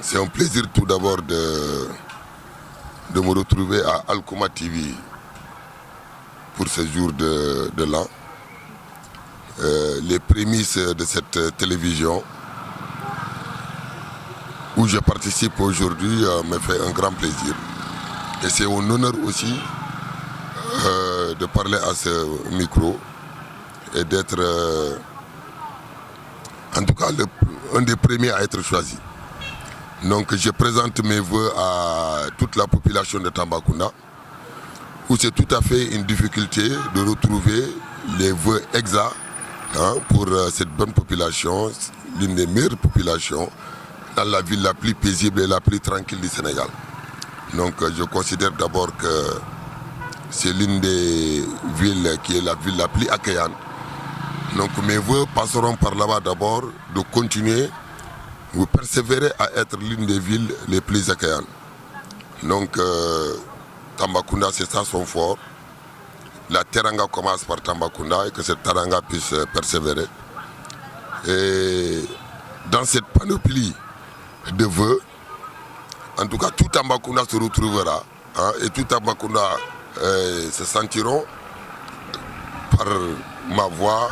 C'est un plaisir tout d'abord de me retrouver à Alkouma TV pour ce jour de l'an. Les prémices de cette télévision où je participe aujourd'hui me fait un grand plaisir. Et c'est un honneur aussi de parler à ce micro et d'être en tout cas un des premiers à être choisi. Donc je présente mes voeux à toute la population de Tambacounda, où c'est tout à fait une difficulté de retrouver les voeux exacts pour cette bonne population, l'une des meilleures populations, dans la ville la plus paisible et la plus tranquille du Sénégal. Donc je considère d'abord que c'est l'une des villes qui est la ville la plus accueillante. Donc mes voeux passeront par là-bas d'abord de continuer. Vous persévérez à être l'une des villes les plus accueillantes. Donc, Tambacounda, c'est ça son fort. La Teranga commence par Tambacounda et que cette Teranga puisse persévérer. Et dans cette panoplie de vœux, en tout cas, tout Tambacounda se retrouvera. Et tout Tambacounda se sentiront par ma voix.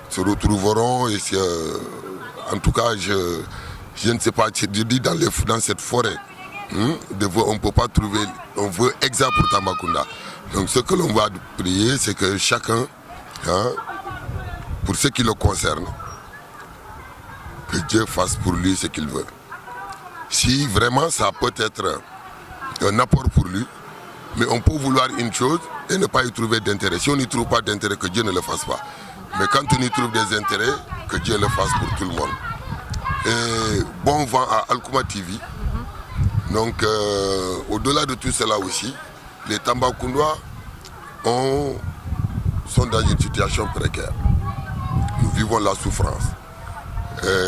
Se retrouveront et en tout cas je ne sais pas, je dis dans cette forêt de voeux, on ne peut pas trouver un vœu exact pour Tambacounda. Donc ce que l'on va prier, c'est que chacun, pour ce qui le concerne, que Dieu fasse pour lui ce qu'il veut. Si vraiment ça peut être un apport pour lui, mais on peut vouloir une chose et ne pas y trouver d'intérêt. Si on n'y trouve pas d'intérêt, que Dieu ne le fasse pas. Mais quand on y trouve des intérêts, que Dieu le fasse pour tout le monde. Et bon vent à Alkouma TV. Donc, au-delà de tout cela aussi, les Tambacoundois sont dans une situation précaire. Nous vivons la souffrance,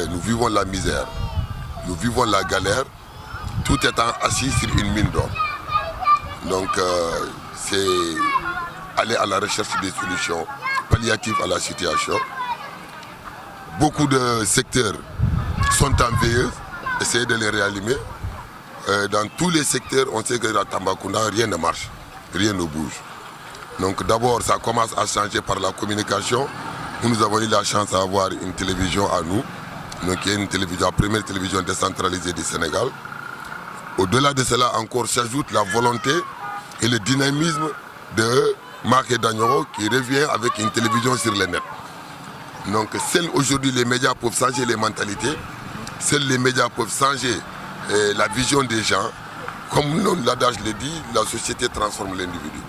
nous vivons la misère, nous vivons la galère, tout étant assis sur une mine d'or. Donc, c'est aller à la recherche des solutions palliatives à la situation. Beaucoup de secteurs sont en veilleuse, essayer de les réanimer. Dans tous les secteurs, on sait que à Tambacounda, rien ne marche, rien ne bouge. Donc d'abord, ça commence à changer par la communication. Nous avons eu la chance d'avoir une télévision à nous, donc qui est une télévision, la première télévision décentralisée du Sénégal. Au-delà de cela, encore s'ajoute la volonté et le dynamisme de Marc Dagnoro qui revient avec une télévision sur le net. Donc seuls aujourd'hui les médias peuvent changer les mentalités, seuls les médias peuvent changer la vision des gens. Comme l'adage le dit, la société transforme l'individu.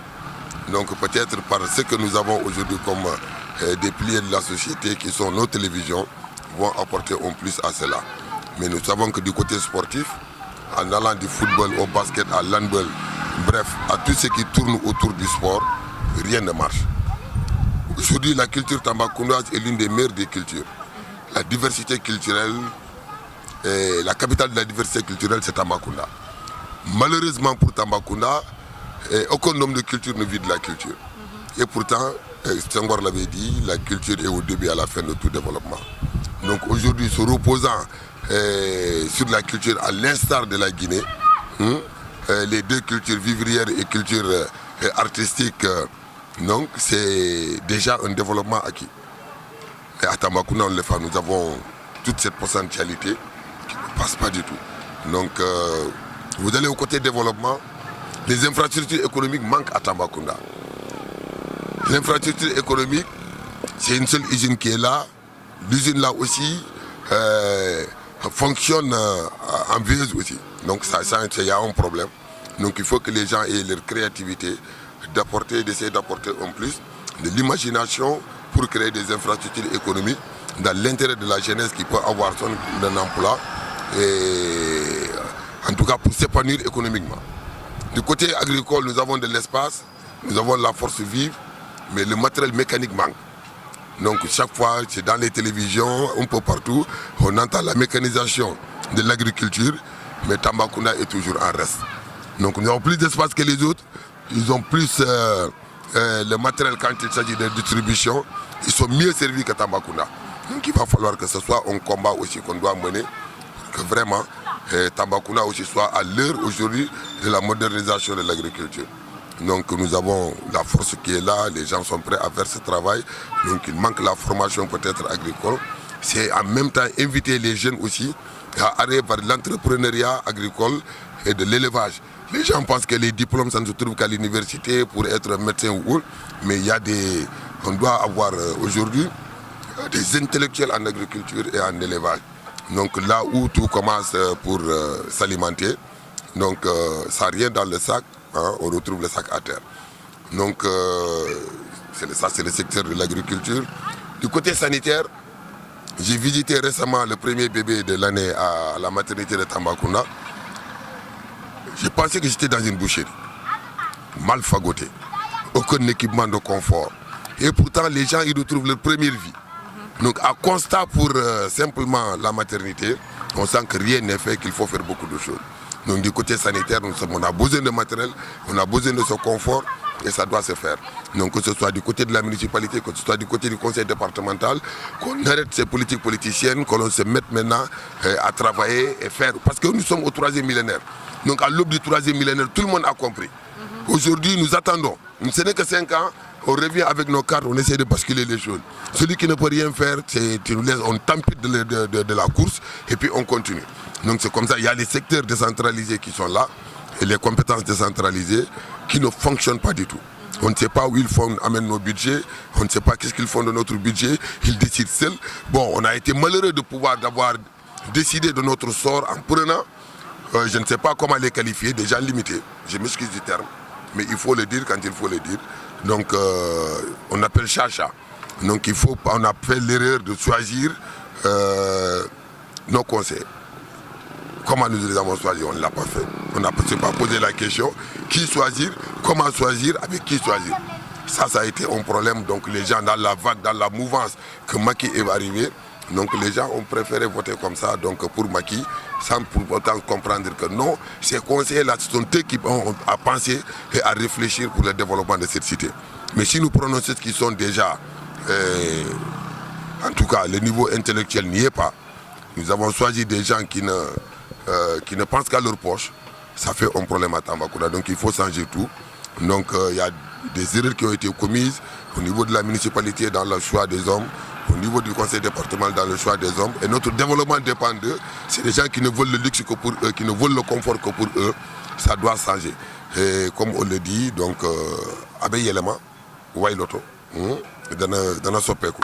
Donc peut-être par ce que nous avons aujourd'hui comme des piliers de la société qui sont nos télévisions vont apporter un plus à cela. Mais nous savons que du côté sportif, en allant du football au basket, à l'handball, bref, à tout ce qui tourne autour du sport, rien ne marche. Aujourd'hui, la culture tambacoundoise est l'une des meilleures des cultures. La diversité culturelle, la capitale de la diversité culturelle, c'est Tambacounda. Malheureusement pour Tambacounda, aucun homme de culture ne vit de la culture. Et pourtant, Senghor l'avait dit, la culture est au début et à la fin de tout développement. Donc aujourd'hui, se reposant sur la culture, à l'instar de la Guinée, les deux cultures vivrières et culture artistique, donc c'est déjà un développement acquis. Et à Tambacounda, on le fait, nous avons toute cette potentialité qui ne passe pas du tout. Donc vous allez au côté développement, les infrastructures économiques manquent à Tambacounda. L'infrastructure économique, c'est une seule usine qui est là. L'usine là aussi fonctionne en veilleuse aussi. Donc il y a un problème. Donc il faut que les gens aient leur créativité, d'essayer d'apporter un plus, de l'imagination pour créer des infrastructures économiques dans l'intérêt de la jeunesse qui peut avoir un emploi et en tout cas pour s'épanouir économiquement. Du côté agricole, nous avons de l'espace, nous avons la force vive, mais le matériel mécanique manque. Donc chaque fois, c'est dans les télévisions, un peu partout, on entend la mécanisation de l'agriculture, mais Tambacounda est toujours en reste. Donc nous avons plus d'espace que les autres, ils ont plus le matériel quand il s'agit de distribution, ils sont mieux servis que Tambacounda. Donc il va falloir que ce soit un combat aussi qu'on doit mener que vraiment Tambacounda aussi soit à l'heure aujourd'hui de la modernisation de l'agriculture. Donc nous avons la force qui est là, les gens sont prêts à faire ce travail, donc il manque la formation peut-être agricole. C'est en même temps inviter les jeunes aussi à aller vers l'entrepreneuriat agricole et de l'élevage. Les gens pensent que les diplômes, ça ne se trouve qu'à l'université pour être médecin ou autre, mais il y a des... On doit avoir aujourd'hui des intellectuels en agriculture et en élevage. Donc là où tout commence pour s'alimenter, donc ça rien dans le sac, hein, on retrouve le sac à terre. Donc ça c'est le secteur de l'agriculture. Du côté sanitaire, j'ai visité récemment le premier bébé de l'année à la maternité de Tambacounda. J'ai pensé que j'étais dans une boucherie, mal fagoté, aucun équipement de confort. Et pourtant les gens ils retrouvent leur première vie. Donc à constat pour simplement la maternité, on sent que rien n'est fait, qu'il faut faire beaucoup de choses. Donc du côté sanitaire, on a besoin de matériel, on a besoin de ce confort et ça doit se faire. Donc que ce soit du côté de la municipalité, que ce soit du côté du conseil départemental, qu'on arrête ces politiques politiciennes, que l'on se mette maintenant à travailler et faire. Parce que nous sommes au 3e millénaire. Donc à l'aube du 3e millénaire, tout le monde a compris. Aujourd'hui, nous attendons. Ce n'est que 5 ans. On revient avec nos cartes, on essaie de basculer les choses. Celui qui ne peut rien faire, on t'ampute de la course et puis on continue. Donc c'est comme ça, il y a les secteurs décentralisés qui sont là et les compétences décentralisées qui ne fonctionnent pas du tout. On ne sait pas où ils amènent nos budgets, on ne sait pas qu'est-ce qu'ils font de notre budget, ils décident seuls. Bon, on a été malheureux d'avoir décidé de notre sort en prenant, je ne sais pas comment les qualifier, des gens limités. Je m'excuse du terme, mais il faut le dire quand il faut le dire. Donc on appelle chacha. Donc on a fait l'erreur de choisir nos conseils. Comment nous les avons choisis? On ne l'a pas fait. On n'a pas posé la question. Qui choisir? Comment choisir? Avec qui choisir? Ça a été un problème. Donc les gens dans la vague, dans la mouvance que Macky est arrivé, donc les gens ont préféré voter comme ça, donc pour Macky, sans pour autant comprendre que non, ces conseillers-là sont eux qui ont à penser et à réfléchir pour le développement de cette cité. Mais si nous prenons ceux qui sont déjà, en tout cas, le niveau intellectuel n'y est pas, nous avons choisi des gens qui ne pensent qu'à leur poche, ça fait un problème à Tambacounda, donc il faut changer tout. Donc il y a des erreurs qui ont été commises au niveau de la municipalité dans le choix des hommes, au niveau du conseil départemental dans le choix des hommes. Et notre développement dépend d'eux. C'est des gens qui ne veulent le luxe que pour eux, qui ne veulent le confort que pour eux. Ça doit changer. Et comme on le dit, donc, Abbé Yelema, Wailoto, dans Sopeku,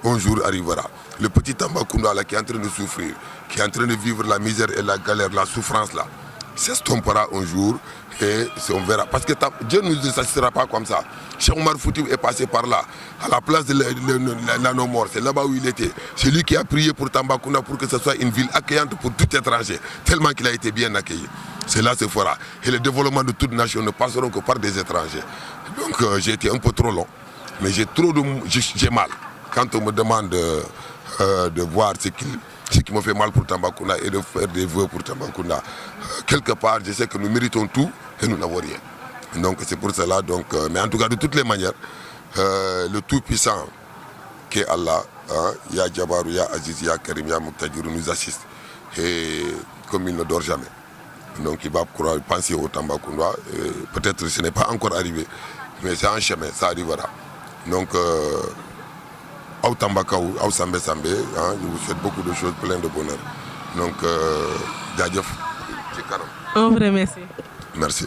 un jour arrivera. Le petit Tambacounda là, qui est en train de souffrir, qui est en train de vivre la misère et la galère, la souffrance là, s'estompera un jour et on verra. Parce que Dieu ne nous assistera pas comme ça. Cheikh Omar Fouti est passé par là, à la place de l'anneau mort, c'est là-bas où il était. C'est lui qui a prié pour Tambacounda pour que ce soit une ville accueillante pour tout étranger, tellement qu'il a été bien accueilli. Cela se fera. Et le développement de toute nation ne passeront que par des étrangers. Donc j'ai été un peu trop long, mais j'ai mal quand on me demande de voir ce qui me fait mal pour Tambacounda et de faire des vœux pour Tambacounda. Quelque part, je sais que nous méritons tout et nous n'avons rien. Donc c'est pour cela, donc, mais en tout cas de toutes les manières, le Tout-Puissant qui est Allah, Ya Jabaru, Ya Aziz, Ya Karim, Ya Muqtadir nous assiste. Et comme il ne dort jamais. Donc il va penser au Tambacounda. Peut-être que ce n'est pas encore arrivé, mais c'est un chemin, ça arrivera. Donc, au Tambakaou, au Sambé Sambé, je vous souhaite beaucoup de choses, plein de bonheur. Donc, Djadjef, un vrai merci. Merci.